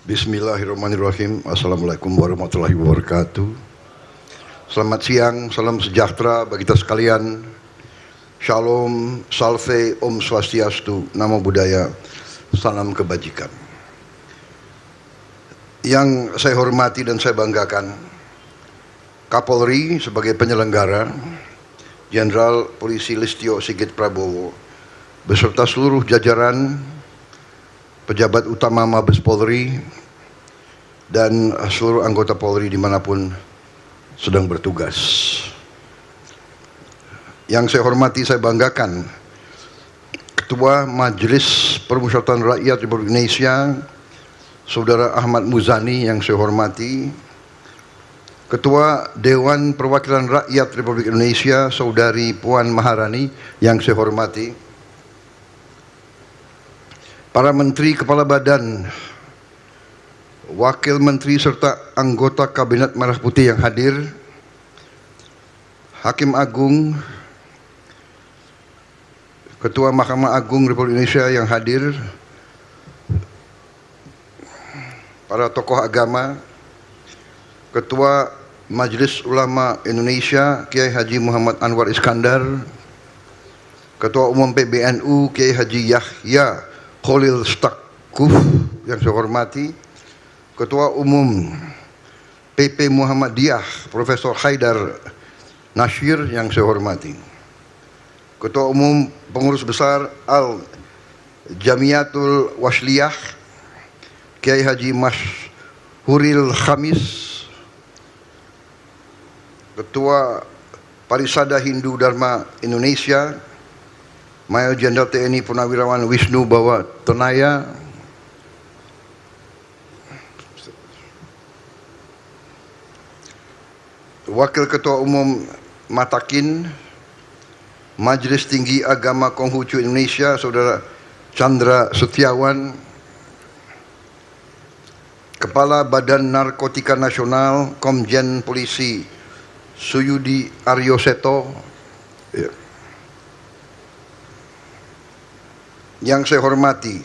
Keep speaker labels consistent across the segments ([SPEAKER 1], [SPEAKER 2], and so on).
[SPEAKER 1] Bismillahirrahmanirrahim. Assalamualaikum warahmatullahi wabarakatuh. Selamat siang, salam sejahtera bagi kita sekalian. Shalom, salve, om swastiastu, namo buddhaya, salam kebajikan. Yang saya hormati dan saya banggakan, Kapolri sebagai penyelenggara, Jenderal Polisi Listio Sigit Prabowo, beserta seluruh jajaran pejabat utama Mabes Polri dan seluruh anggota Polri dimanapun sedang bertugas. Yang saya hormati, saya banggakan, Ketua Majelis Permusyawaratan Rakyat Republik Indonesia, Saudara Ahmad Muzani yang saya hormati, Ketua Dewan Perwakilan Rakyat Republik Indonesia, Saudari Puan Maharani yang saya hormati, para Menteri, Kepala Badan, Wakil Menteri serta anggota Kabinet Merah Putih yang hadir, Hakim Agung, Ketua Mahkamah Agung Republik Indonesia yang hadir, para tokoh agama, Ketua Majelis Ulama Indonesia Kiai Haji Muhammad Anwar Iskandar, Ketua Umum PBNU Kiai Haji Yahya Khalil Stakuf yang saya hormati, Ketua Umum PP Muhammadiyah Profesor Haidar Nasir yang saya hormati, Ketua Umum Pengurus Besar Al Jamiatul Wasliyah Kiai Haji Mashhuril Khamis, Ketua Parisada Hindu Dharma Indonesia Mayor Jenderal TNI Purnawirawan Wisnu Bawa Tenaya, Wakil Ketua Umum Matakin Majelis Tinggi Agama Konghucu Indonesia Saudara Chandra Setiawan, Kepala Badan Narkotika Nasional Komjen Polisi Suyudi Aryoseto, yang saya hormati,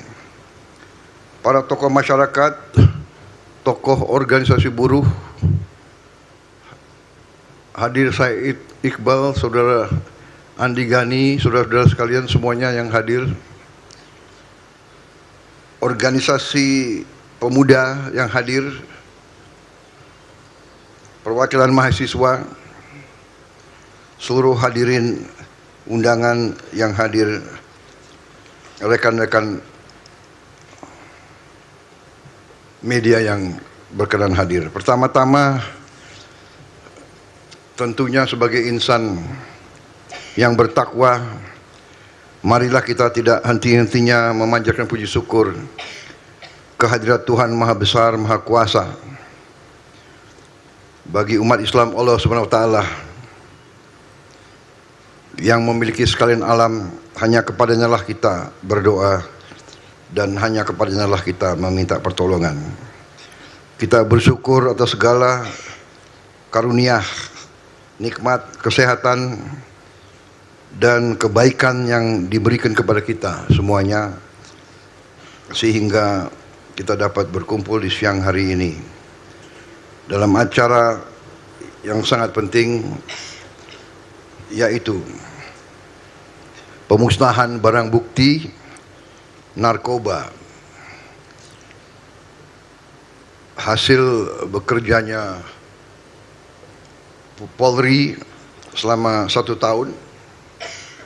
[SPEAKER 1] para tokoh masyarakat, tokoh organisasi buruh, hadir Said Iqbal, Saudara Andi Gani, saudara-saudara sekalian semuanya yang hadir, organisasi pemuda yang hadir, perwakilan mahasiswa, seluruh hadirin undangan yang hadir, rekan-rekan media yang berkenan hadir. Pertama-tama, tentunya sebagai insan yang bertakwa, marilah kita tidak henti-hentinya memanjatkan puji syukur kehadirat Tuhan Maha Besar, Maha Kuasa. Bagi umat Islam, Allah Subhanahu wa Ta'ala yang memiliki sekalian alam, hanya kepadanya lah kita berdoa dan hanya kepadanya lah kita meminta pertolongan. Kita bersyukur atas segala karunia, nikmat, kesehatan dan kebaikan yang diberikan kepada kita semuanya, sehingga kita dapat berkumpul di siang hari ini dalam acara yang sangat penting, yaitu pemusnahan barang bukti narkoba hasil bekerjanya Polri selama 1 tahun,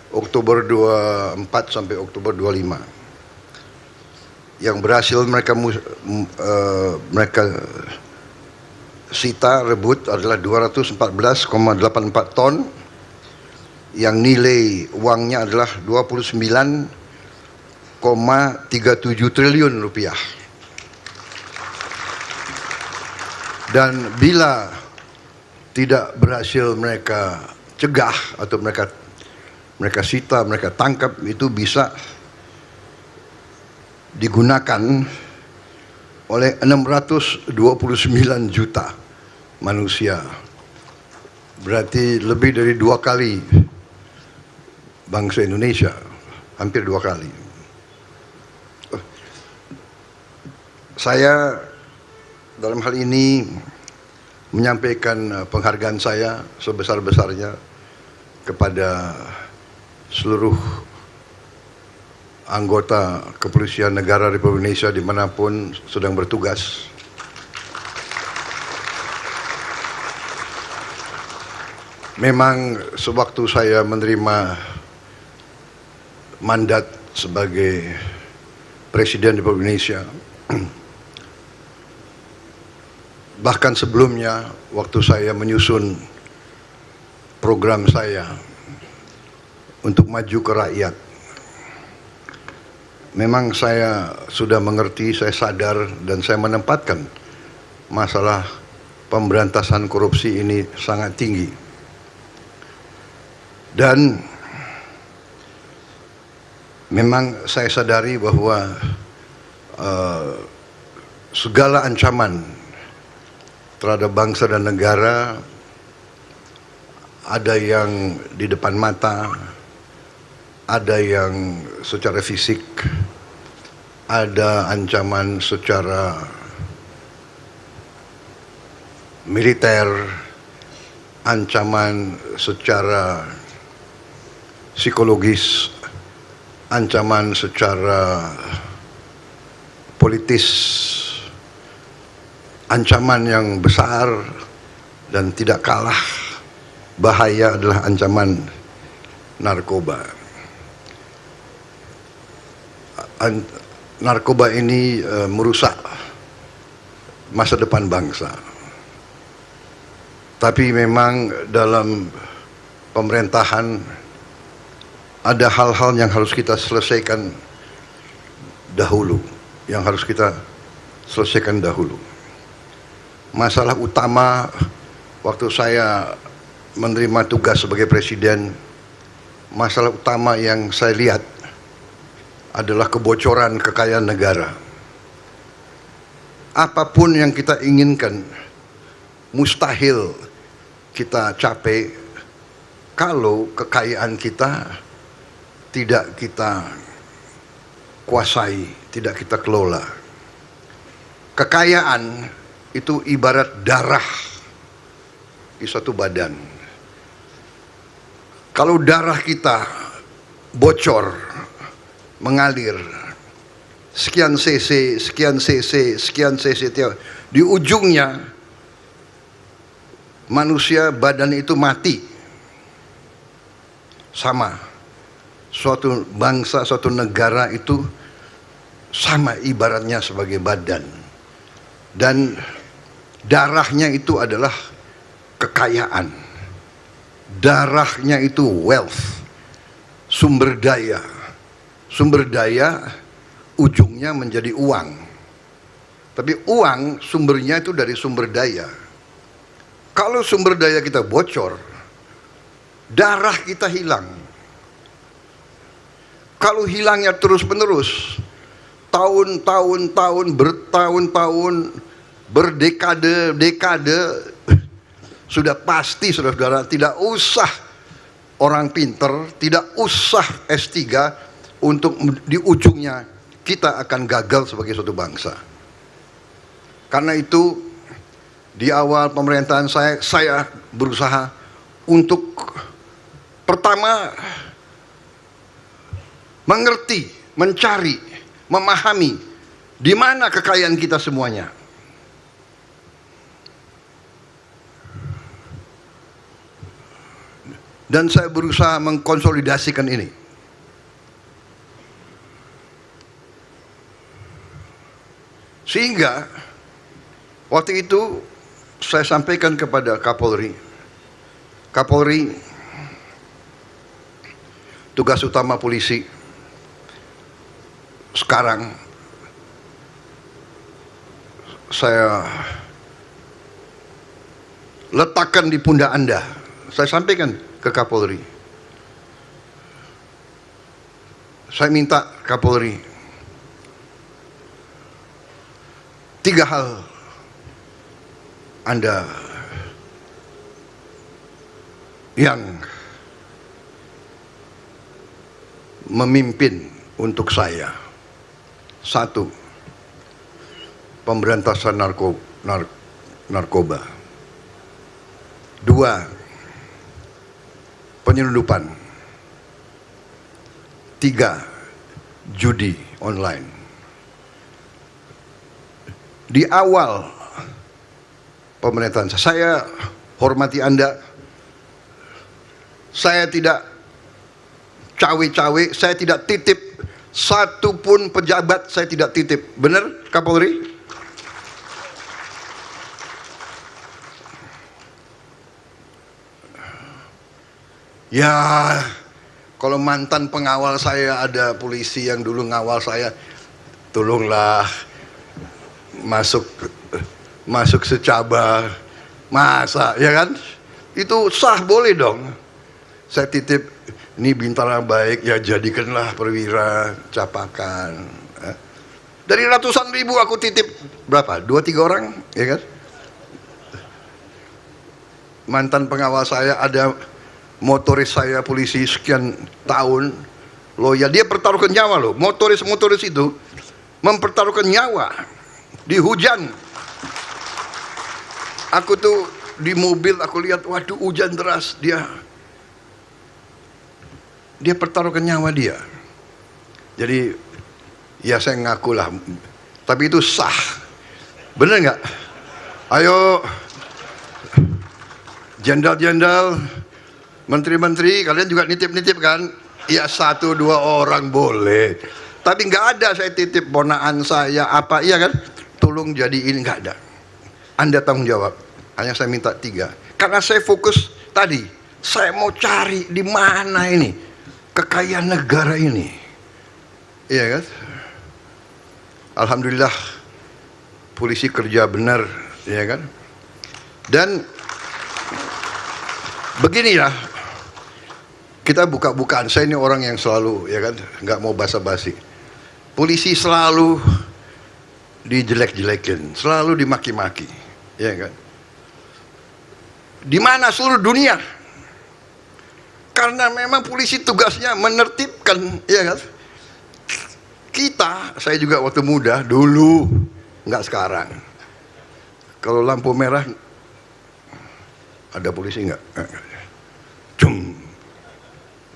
[SPEAKER 1] Oktober 24 sampai Oktober 25, yang berhasil mereka sita, rebut adalah 214,84 ton, yang nilai uangnya adalah 29,37 triliun rupiah. Dan bila tidak berhasil mereka cegah atau mereka sita, mereka tangkap, itu bisa digunakan oleh 629 juta manusia. Berarti lebih dari 2 kali bangsa Indonesia, hampir 2 kali. Saya dalam hal ini menyampaikan penghargaan saya sebesar-besarnya kepada seluruh anggota Kepolisian Negara Republik Indonesia dimanapun sedang bertugas. Memang sewaktu saya menerima mandat sebagai Presiden Republik Indonesia, bahkan sebelumnya waktu saya menyusun program saya untuk maju ke rakyat, memang saya sudah mengerti, saya sadar, dan saya menempatkan masalah pemberantasan korupsi ini sangat tinggi. Dan memang saya sadari bahwa segala ancaman terhadap bangsa dan negara, ada yang di depan mata, ada yang secara fisik, ada ancaman secara militer, ancaman secara psikologis, ancaman secara politis, ancaman yang besar dan tidak kalah bahaya adalah ancaman narkoba. Narkoba ini merusak masa depan bangsa. Tapi memang dalam pemerintahan ada hal-hal yang harus kita selesaikan dahulu, Masalah utama waktu saya menerima tugas sebagai presiden, masalah utama yang saya lihat adalah kebocoran kekayaan negara. Apapun yang kita inginkan, mustahil kita capai kalau kekayaan kita tidak kita kuasai, tidak kita kelola. Kekayaan itu ibarat darah di suatu badan. Kalau darah kita bocor, mengalir, sekian cc, di ujungnya manusia badan itu mati. Sama. Suatu bangsa, suatu negara itu sama ibaratnya sebagai badan. Dan darahnya itu adalah kekayaan. Darahnya itu wealth, sumber daya. Sumber daya ujungnya menjadi uang. Tapi uang sumbernya itu dari sumber daya. Kalau sumber daya kita bocor, darah kita hilang. Kalau hilangnya terus-menerus, tahun-tahun, bertahun-tahun, berdekade-dekade, sudah pasti, saudara-saudara, tidak usah orang pinter, tidak usah S3, untuk di ujungnya kita akan gagal sebagai suatu bangsa. Karena itu, di awal pemerintahan saya berusaha untuk pertama mengerti, mencari, memahami di mana kekayaan kita semuanya. Dan saya berusaha mengkonsolidasikan ini. Sehingga waktu itu saya sampaikan kepada Kapolri, tugas utama polisi sekarang saya letakkan di pundak Anda. Saya sampaikan ke Kapolri. Saya minta Kapolri 3 hal Anda yang memimpin untuk saya. 1, pemberantasan narkoba. 2, penyelundupan. 3, judi online. Di awal pemerintahan saya hormati Anda. Saya tidak cawe-cawe, saya tidak titip satu pun pejabat, saya tidak titip. Benar, Kapolri? Ya, kalau mantan pengawal saya ada polisi yang dulu ngawal saya, tolonglah masuk secaba, masa, ya kan? Itu sah, boleh dong. Saya titip, ini bintara baik, ya jadikanlah perwira capakan. Dari ratusan ribu aku titip berapa? 2-3 orang, ya kan? Mantan pengawal saya ada motoris saya polisi sekian tahun, loyal, dia pertaruhkan nyawa loh. Motoris itu mempertaruhkan nyawa di hujan. Aku tuh di mobil, aku lihat, waduh hujan deras, dia pertaruhkan nyawa dia. Jadi ya saya ngaku lah, tapi itu sah, bener nggak? Ayo jenderal-jenderal, menteri-menteri, kalian juga nitip-nitip kan? Ya 1-2 orang boleh, tapi nggak ada saya titip ponaan saya apa, iya kan? Tolong jadiin, nggak ada. Anda tanggung jawab. Hanya saya minta 3, karena saya fokus tadi. Saya mau cari di mana ini kekayaan negara ini, iya kan? Alhamdulillah polisi kerja benar, ya kan? Dan beginilah, kita buka-bukaan. Saya ini orang yang selalu, ya kan, nggak mau basa-basi. Polisi selalu dijelek-jelekin, selalu dimaki-maki, ya kan? Di mana seluruh dunia? Karena memang polisi tugasnya menertibkan, ya kan? Kita, saya juga waktu muda dulu, nggak sekarang. Kalau lampu merah, ada polisi nggak? Cum.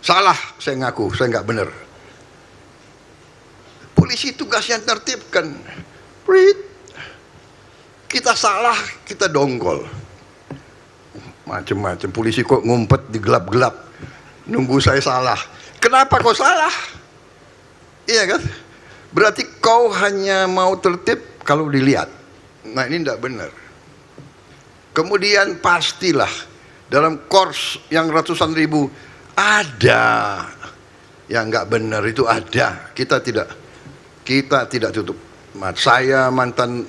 [SPEAKER 1] Salah, saya ngaku, saya nggak benar. Polisi tugasnya tertibkan. Kita salah, kita dongkol. Macem-macem, polisi kok ngumpet di gelap-gelap, nunggu saya salah. Kenapa kau salah? Iya kan? Berarti kau hanya mau tertib kalau dilihat. Nah ini tidak benar. Kemudian pastilah dalam kors yang ratusan ribu ada yang nggak benar, itu ada. Kita tidak tutup. Saya mantan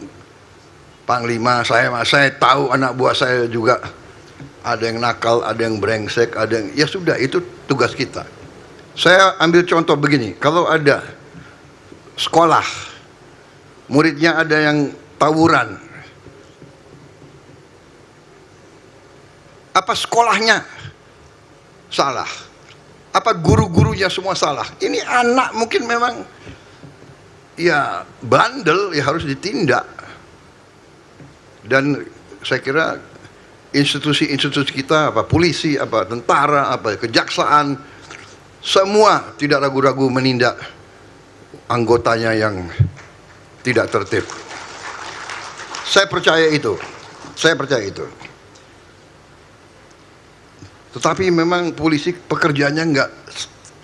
[SPEAKER 1] panglima, saya tahu anak buah saya juga ada yang nakal, ada yang brengsek, ada yang, ya sudah, itu tugas kita. Saya ambil contoh begini, kalau ada sekolah, muridnya ada yang tawuran, apa sekolahnya salah? Apa guru-gurunya semua salah? Ini anak mungkin memang ya bandel, ya harus ditindak. Dan saya kira institusi-institusi kita, apa polisi, apa tentara, apa kejaksaan, semua tidak ragu-ragu menindak anggotanya yang tidak tertib. Saya percaya itu. Tetapi memang polisi pekerjaannya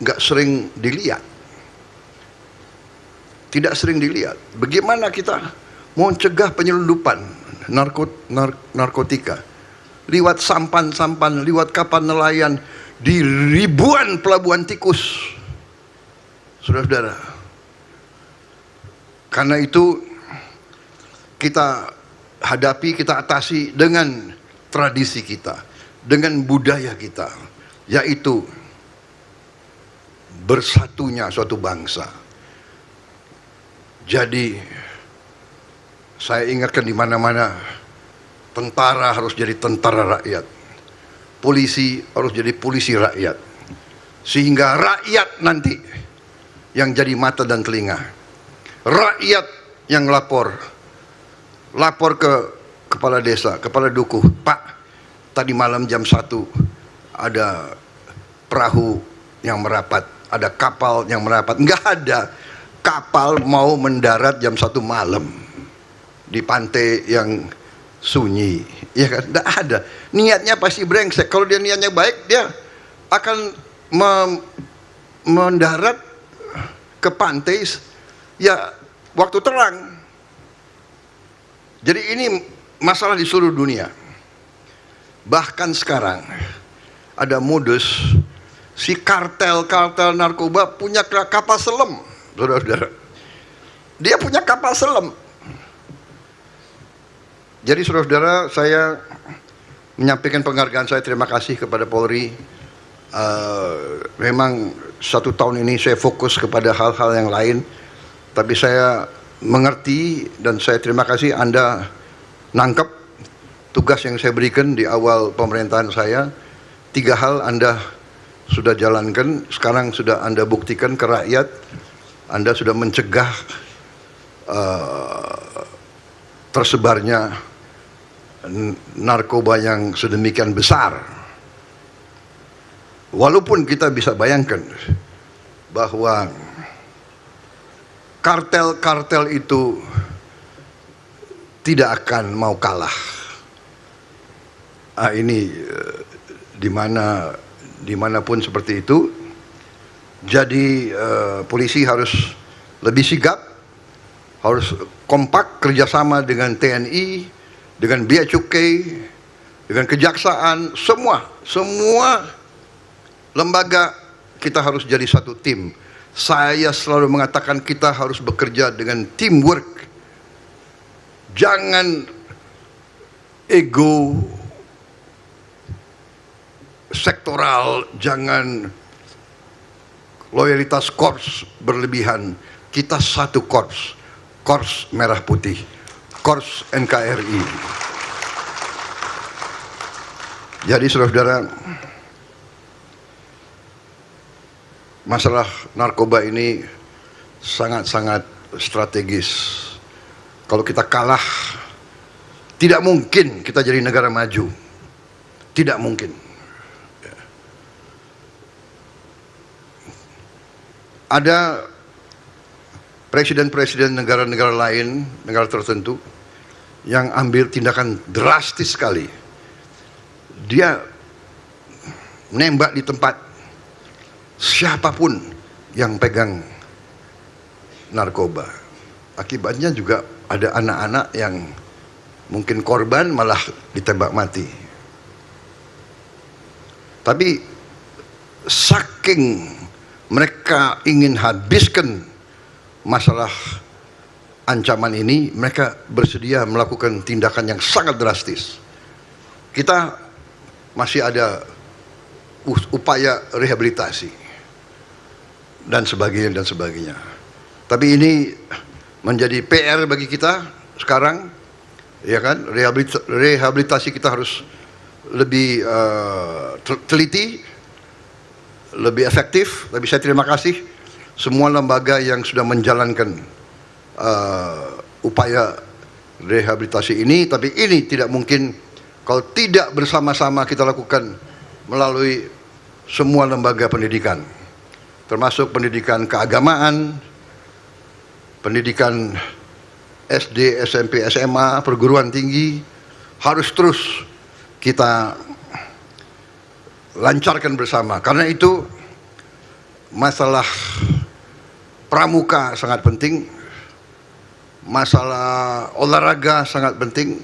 [SPEAKER 1] nggak sering dilihat. Tidak sering dilihat. Bagaimana kita mau mencegah penyelundupan narkotika? Liwat sampan-sampan, liwat kapal nelayan, di ribuan pelabuhan tikus, saudara-saudara. Karena itu kita hadapi, kita atasi dengan tradisi kita, dengan budaya kita, yaitu bersatunya suatu bangsa. Jadi saya ingatkan di mana-mana, tentara harus jadi tentara rakyat, polisi harus jadi polisi rakyat, sehingga rakyat nanti yang jadi mata dan telinga, rakyat yang lapor ke kepala desa, kepala dukuh, Pak, tadi malam jam 1 ada perahu yang merapat, ada kapal yang merapat. Nggak ada kapal mau mendarat jam 1 malam di pantai yang sunyi, ya kan? Nggak ada. Niatnya pasti brengsek. Kalau dia niatnya baik, dia akan mendarat ke pantai ya waktu terang. Jadi ini masalah di seluruh dunia. Bahkan sekarang ada modus si kartel narkoba punya kapal selam, saudara-saudara. Dia punya kapal selam. Jadi saudara-saudara, saya menyampaikan penghargaan saya, terima kasih kepada Polri. Memang 1 tahun ini saya fokus kepada hal-hal yang lain, tapi saya mengerti dan saya terima kasih Anda nangkep tugas yang saya berikan di awal pemerintahan saya. 3 hal Anda sudah jalankan, sekarang sudah Anda buktikan ke rakyat. Anda sudah mencegah tersebarnya narkoba yang sedemikian besar. Walaupun kita bisa bayangkan bahwa kartel-kartel itu tidak akan mau kalah. Ini dimanapun seperti itu. Jadi polisi harus lebih sigap, harus kompak kerjasama dengan TNI, dengan Bea Cukai, dengan kejaksaan, semua lembaga kita harus jadi satu tim. Saya selalu mengatakan kita harus bekerja dengan teamwork. Jangan ego sektoral, jangan loyalitas korps berlebihan. Kita satu korps, Korps Merah Putih, Korps NKRI. Jadi saudara-saudara, masalah narkoba ini sangat-sangat strategis. Kalau kita kalah, tidak mungkin kita jadi negara maju. Tidak mungkin. Ada presiden-presiden negara-negara lain, negara tertentu, yang ambil tindakan drastis sekali. Dia nembak di tempat siapapun yang pegang narkoba. Akibatnya juga ada anak-anak yang mungkin korban malah ditembak mati. Tapi saking mereka ingin habiskan masalah ancaman ini, mereka bersedia melakukan tindakan yang sangat drastis. Kita masih ada upaya rehabilitasi dan sebagainya. Tapi ini menjadi PR bagi kita sekarang, ya kan? Rehabilitasi kita harus lebih teliti, lebih efektif. Tapi saya terima kasih semua lembaga yang sudah menjalankan upaya rehabilitasi ini. Tapi ini tidak mungkin kalau tidak bersama-sama kita lakukan melalui semua lembaga pendidikan, termasuk pendidikan keagamaan, pendidikan SD, SMP, SMA, perguruan tinggi, harus terus kita lancarkan bersama. Karena itu masalah pramuka sangat penting, masalah olahraga sangat penting,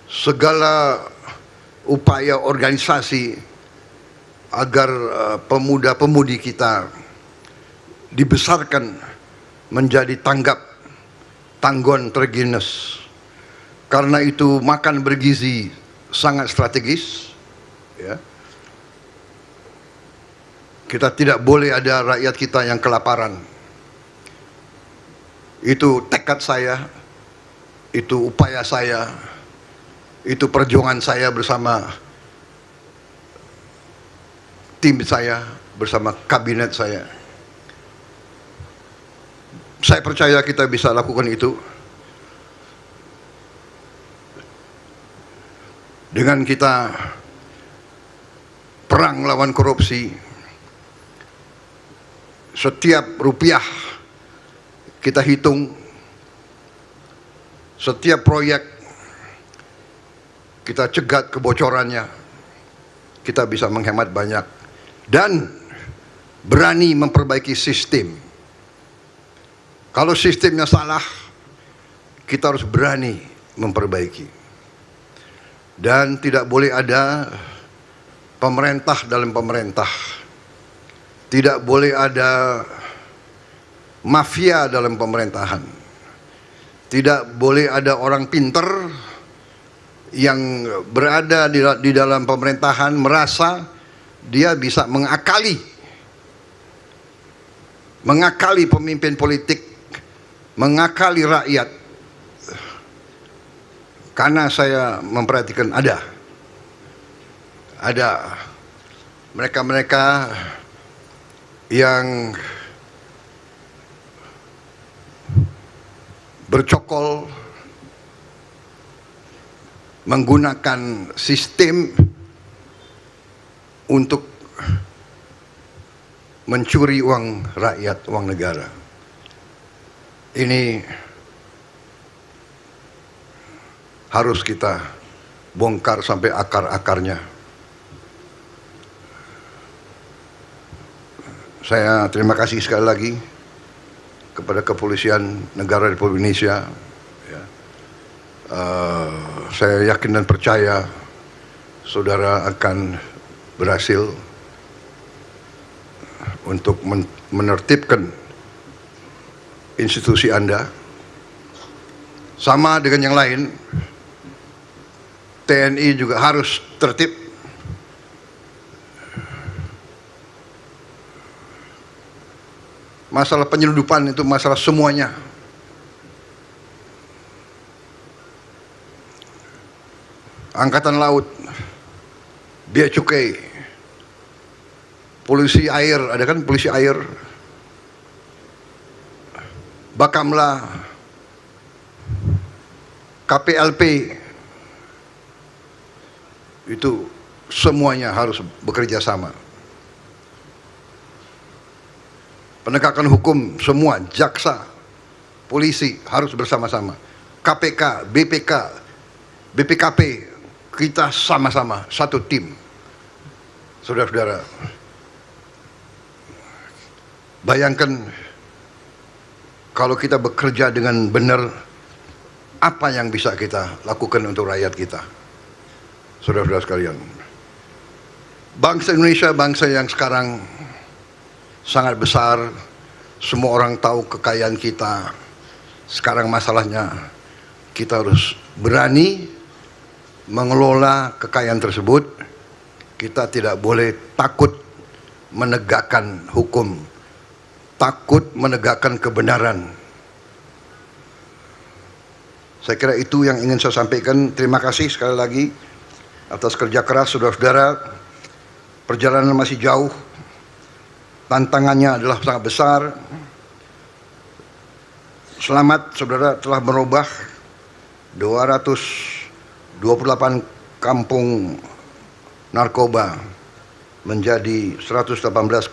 [SPEAKER 1] segala upaya organisasi agar pemuda-pemudi kita dibesarkan menjadi tanggon terginus. Karena itu makan bergizi sangat strategis, ya. Kita tidak boleh ada rakyat kita yang kelaparan. Itu tekad saya, itu upaya saya, itu perjuangan saya bersama tim saya, bersama kabinet saya. Saya percaya kita bisa lakukan itu. Dengan kita perang lawan korupsi, setiap rupiah kita hitung, setiap proyek kita cegat kebocorannya, kita bisa menghemat banyak dan berani memperbaiki sistem. Kalau sistemnya salah, kita harus berani memperbaiki. Dan tidak boleh ada pemerintah dalam pemerintah. Tidak boleh ada mafia dalam pemerintahan. Tidak boleh ada orang pinter yang berada di dalam pemerintahan merasa dia bisa mengakali pemimpin politik, mengakali rakyat. Karena saya memperhatikan ada mereka-mereka yang bercokol menggunakan sistem untuk mencuri uang rakyat, uang negara. Ini harus kita bongkar sampai akar-akarnya. Saya terima kasih sekali lagi kepada Kepolisian Negara Republik Indonesia. Saya yakin dan percaya saudara akan berhasil untuk menertibkan institusi Anda. Sama dengan yang lain, TNI juga harus tertib. Masalah penyeludupan itu masalah semuanya. Angkatan Laut, Bea Cukai, polisi air, ada kan polisi air, Bakamla, KPLP, itu semuanya harus bekerja sama. Penegakan hukum semua, jaksa, polisi harus bersama-sama. KPK, BPK, BPKP, kita sama-sama satu tim. Saudara-saudara, bayangkan kalau kita bekerja dengan benar, apa yang bisa kita lakukan untuk rakyat kita. Saudara-saudara sekalian, bangsa Indonesia bangsa yang sekarang sangat besar. Semua orang tahu kekayaan kita. Sekarang masalahnya kita harus berani mengelola kekayaan tersebut. Kita tidak boleh takut menegakkan hukum, takut menegakkan kebenaran. Saya kira itu yang ingin saya sampaikan. Terima kasih sekali lagi atas kerja keras saudara-saudara. Perjalanan masih jauh, tantangannya adalah sangat besar. Selamat saudara telah merubah 228 kampung narkoba menjadi 118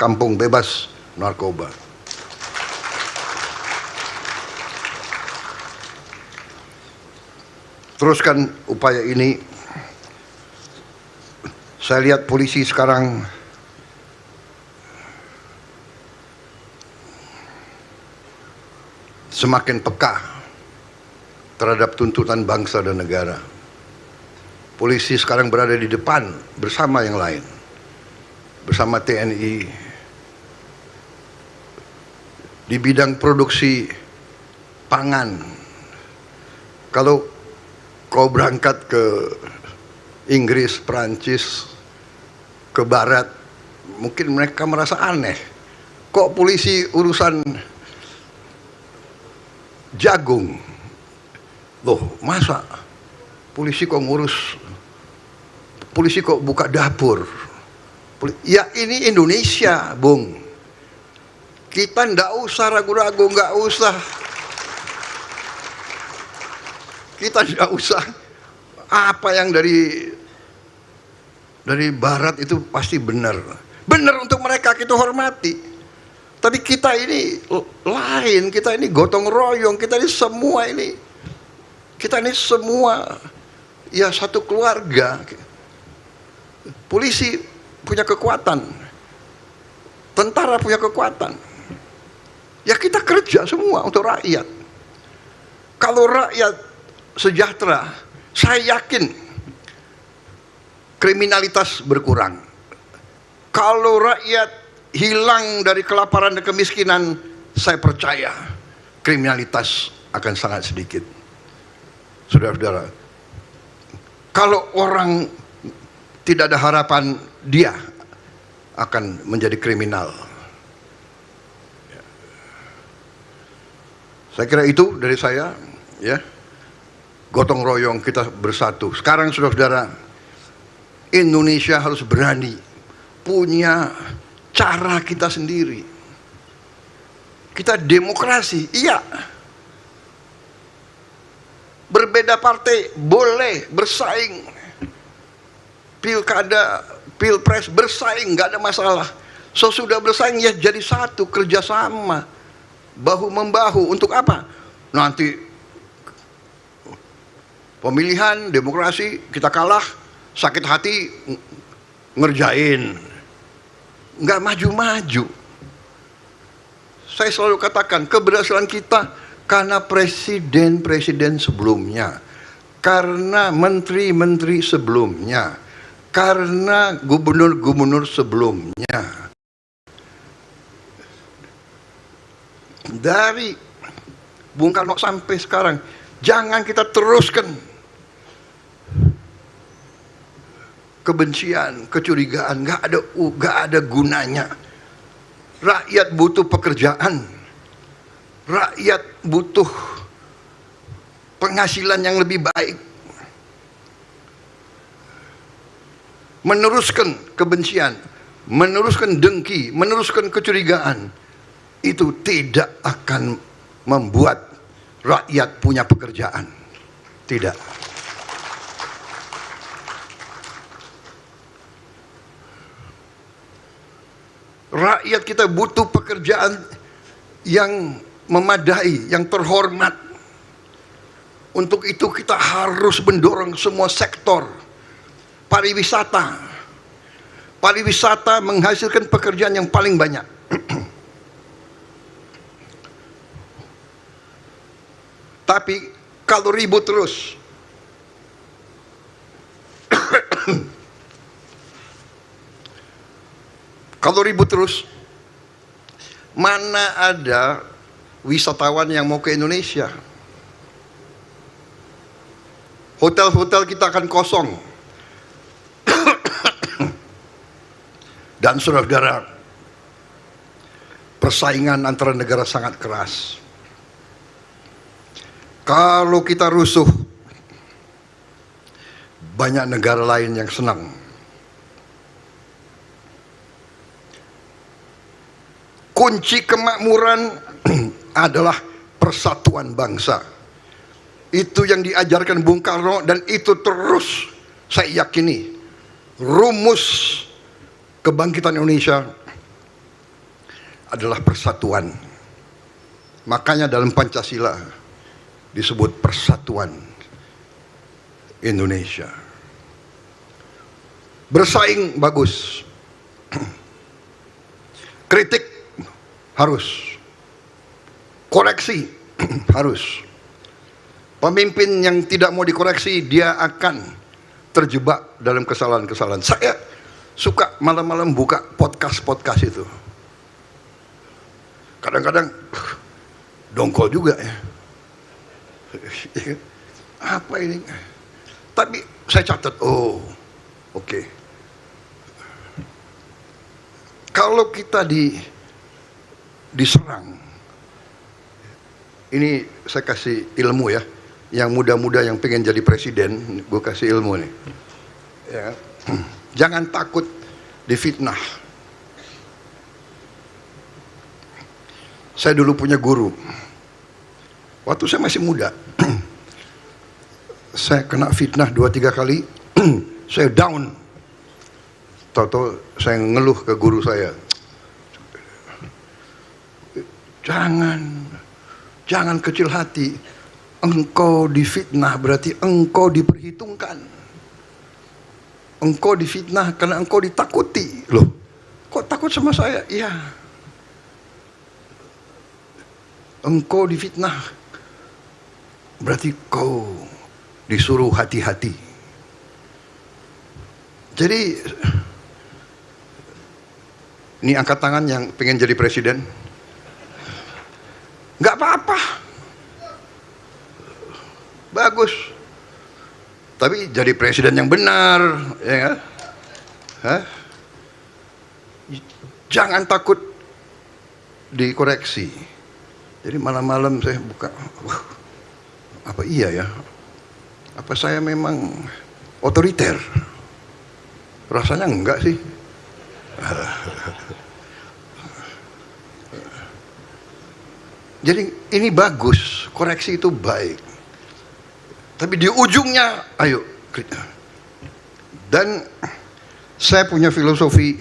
[SPEAKER 1] kampung bebas narkoba. Teruskan upaya ini. Saya lihat polisi sekarang semakin peka terhadap tuntutan bangsa dan negara. Polisi sekarang berada di depan bersama yang lain, bersama TNI di bidang produksi pangan. Kalau kau berangkat ke Inggris, Prancis, ke Barat, mungkin mereka merasa aneh. Kok polisi urusan jagung? Loh, masa polisi kok ngurus, polisi kok buka dapur? Ya ini Indonesia, Bung. Kita ndak usah ragu-ragu, nggak usah. Kita nggak usah apa yang dari dari barat itu pasti benar. Benar untuk mereka, kita hormati. Tapi kita ini lain, kita ini gotong royong, kita ini semua ya satu keluarga. Polisi punya kekuatan, tentara punya kekuatan. Ya kita kerja semua untuk rakyat. Kalau rakyat sejahtera, saya yakin kriminalitas berkurang. Kalau rakyat hilang dari kelaparan dan kemiskinan, saya percaya kriminalitas akan sangat sedikit. Saudara-saudara, kalau orang tidak ada harapan, dia akan menjadi kriminal. Saya kira itu dari saya, ya. Gotong royong kita bersatu. Sekarang saudara-saudara, Indonesia harus berani punya cara kita sendiri. Kita demokrasi, iya. Berbeda partai boleh bersaing. Pilkada, pilpres bersaing, nggak ada masalah. Sesudah bersaing ya jadi satu, kerjasama, bahu membahu. Untuk apa? Nanti pemilihan demokrasi kita kalah, sakit hati ngerjain, nggak maju-maju. Saya selalu katakan keberhasilan kita karena presiden-presiden sebelumnya, karena menteri-menteri sebelumnya, karena gubernur-gubernur sebelumnya. Dari Bung Karno sampai sekarang, jangan kita teruskan kebencian, kecurigaan, nggak ada gunanya. Rakyat butuh pekerjaan, rakyat butuh penghasilan yang lebih baik. Meneruskan kebencian, meneruskan dengki, meneruskan kecurigaan, itu tidak akan membuat rakyat punya pekerjaan. Tidak. Rakyat kita butuh pekerjaan yang memadai, yang terhormat. Untuk itu kita harus mendorong semua sektor pariwisata. Pariwisata menghasilkan pekerjaan yang paling banyak. Tapi kalau ribut terus, kalau ribut terus, mana ada wisatawan yang mau ke Indonesia? Hotel-hotel kita akan kosong. Dan saudara-saudara, persaingan antara negara sangat keras. Kalau kita rusuh, banyak negara lain yang senang. Kunci kemakmuran adalah persatuan bangsa. Itu yang diajarkan Bung Karno, dan itu terus saya yakini rumus kebangkitan Indonesia adalah persatuan. Makanya dalam Pancasila disebut persatuan Indonesia. Bersaing bagus, kritik harus, koreksi harus. Pemimpin yang tidak mau dikoreksi, dia akan terjebak dalam kesalahan-kesalahan. Saya suka malam-malam buka podcast itu. Kadang-kadang dongkol juga ya. Apa ini? Tapi saya catat, oh oke. Kalau kita diserang, ini saya kasih ilmu ya. Yang muda-muda yang pengen jadi presiden, gue kasih ilmu nih. Ya. Jangan takut difitnah. Saya dulu punya guru. Waktu saya masih muda, saya kena fitnah 2-3 kali, saya down. Tahu-tahu saya ngeluh ke guru saya, jangan kecil hati, engkau difitnah berarti engkau diperhitungkan, engkau difitnah karena engkau ditakuti. Loh, kok takut sama saya? Iya, engkau difitnah berarti kau disuruh hati-hati. Jadi ini angkat tangan yang pengen jadi presiden, nggak apa-apa, bagus. Tapi jadi presiden yang benar, ya kan? Hah? Jangan takut dikoreksi. Jadi malam-malam saya buka, wah, apa iya ya? Apa saya memang otoriter? Rasanya enggak sih. Jadi ini bagus, koreksi itu baik. Tapi di ujungnya, ayo. Dan saya punya filosofi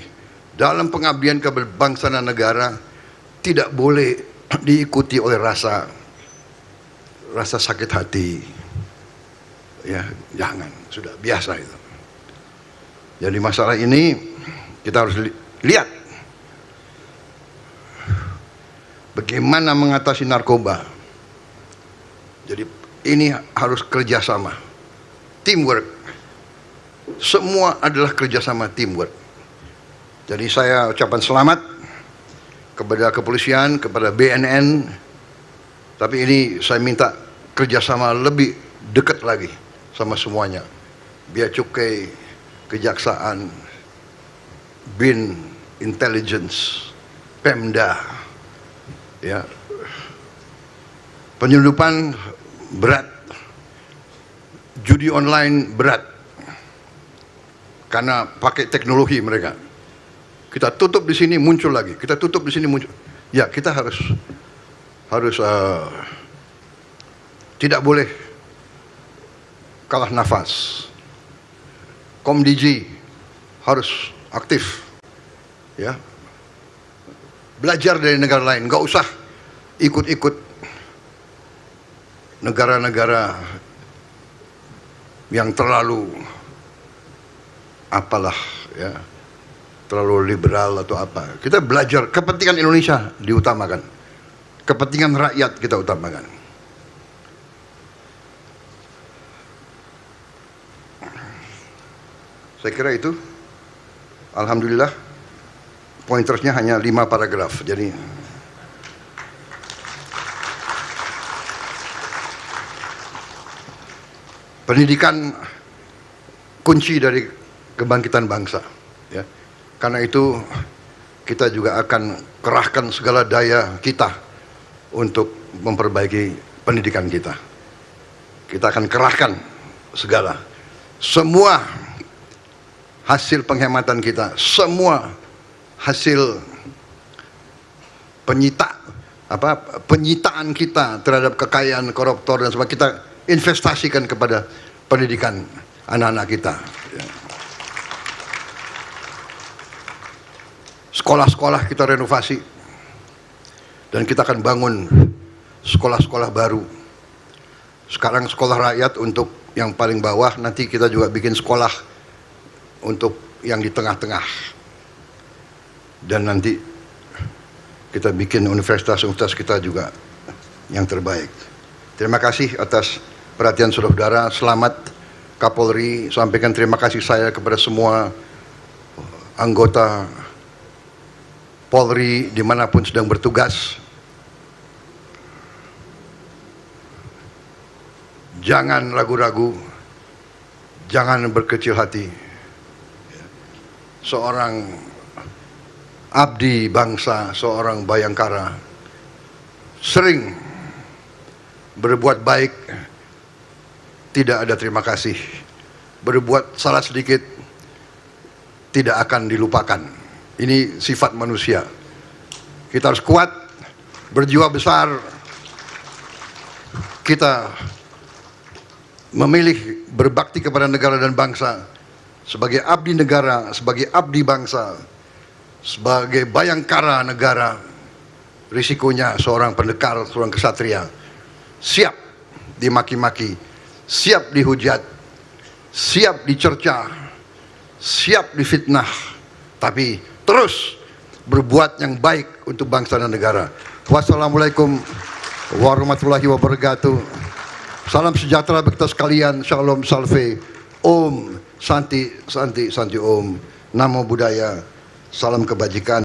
[SPEAKER 1] dalam pengabdian ke bangsa dan negara, tidak boleh diikuti oleh rasa sakit hati. Ya, jangan, sudah biasa itu. Jadi masalah ini kita harus lihat bagaimana mengatasi narkoba. Jadi ini harus kerjasama, teamwork. Semua adalah kerjasama, teamwork. Jadi saya ucapkan selamat kepada kepolisian, kepada BNN. Tapi ini saya minta kerjasama lebih dekat lagi sama semuanya. Bea Cukai, Kejaksaan, BIN, Intelligence, Pemda, ya, penyelundupan berat, judi online berat, karena pakai teknologi mereka. Kita tutup di sini muncul lagi, kita tutup di sini muncul. Ya, kita harus tidak boleh kalah nafas. Komdiji harus aktif, ya, belajar dari negara lain, nggak usah ikut-ikut negara-negara yang terlalu apalah, ya, terlalu liberal atau apa. Kita belajar, kepentingan Indonesia diutamakan, kepentingan rakyat kita utamakan. Saya kira itu, alhamdulillah, pointersnya hanya 5 paragraf. Jadi pendidikan kunci dari kebangkitan bangsa, ya. Karena itu kita juga akan kerahkan segala daya kita untuk memperbaiki pendidikan kita. Kita akan kerahkan semua hasil penghematan kita, semua hasil penyitaan kita terhadap kekayaan koruptor dan sebagainya, kita investasikan kepada pendidikan anak-anak kita. Sekolah-sekolah kita renovasi, dan kita akan bangun sekolah-sekolah baru. Sekarang sekolah rakyat untuk yang paling bawah, nanti kita juga bikin sekolah untuk yang di tengah-tengah, dan nanti kita bikin universitas kita juga yang terbaik. Terima kasih atas perhatian saudara-saudara. Selamat Kapolri, sampaikan terima kasih saya kepada semua anggota Polri dimanapun sedang bertugas. Jangan ragu-ragu, jangan berkecil hati. Seorang abdi bangsa, seorang Bayangkara, sering berbuat baik, tidak ada terima kasih. Berbuat salah sedikit, tidak akan dilupakan. Ini sifat manusia. Kita harus kuat, berjiwa besar. Kita memilih berbakti kepada negara dan bangsa sebagai abdi negara, sebagai abdi bangsa, sebagai bayangkara negara, risikonya seorang pendekar, seorang kesatria, siap dimaki-maki, siap dihujat, siap dicerca, siap difitnah, tapi terus berbuat yang baik untuk bangsa dan negara. Wassalamualaikum warahmatullahi wabarakatuh. Salam sejahtera bagi kita sekalian. Shalom salve. Om Santi Santi Santi Om. Namo Buddhaya. Salam kebajikan.